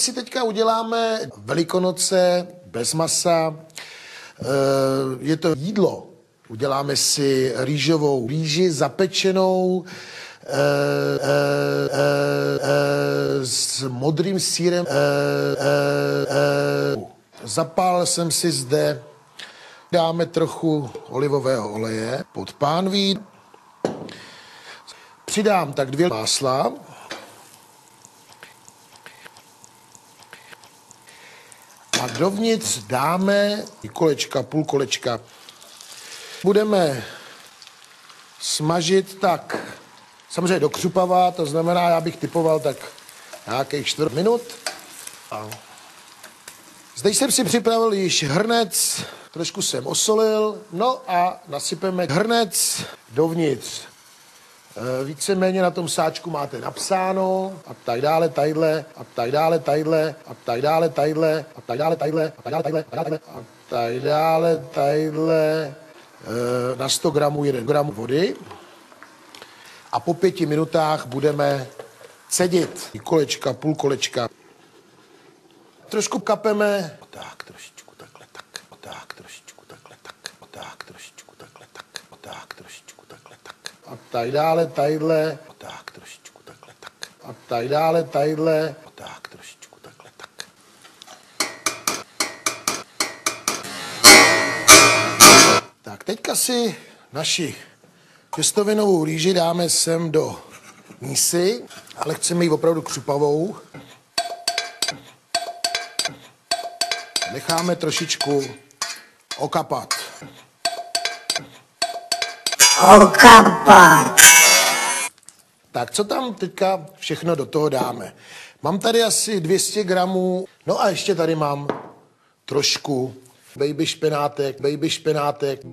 si teďka uděláme Velikonoce bez masa. Je to jídlo. Uděláme si rýži zapečenou s modrým sýrem. Zapálil jsem si zde, dáme trochu olivového oleje pod pánví. Přidám tak 2 másla. A dovnitř dáme kolečka, půl kolečka. Budeme smažit tak, samozřejmě do křupava, to znamená, já bych typoval tak nějakých 4 minut. Zde jsem si připravil již hrnec, trošku jsem osolil, no a nasypeme hrnec dovnitř. Víceméně na tom sáčku máte napsáno a tak dále, tadyhle, a tak dále, tadyhle, a tak dále, tadyhle, a tak dále, tadyhle, a tak dále, tadyhle, a tak dále, tadyhle, na 100 gramů 1 gram vody. A po 5 minutách budeme cedit kolečka, půl kolečka. Trošku kapeme, tak trošičku takhle, tak, tak trošičku takhle, tak, tak trošičku takhle, tak, tak trošičku takhle, tak. A tak dále, tadyhle, tak trošičku takhle, tak. A tak dále, tadyhle, tak trošičku takhle, tak. Tak teďka si naši těstovinovou rýži dáme sem do mísy, ale chceme ji opravdu křupavou. Necháme trošičku okapat. Tak co tam teďka všechno do toho dáme? Mám tady asi 200 gramů, no a ještě tady mám trošku baby špenátek,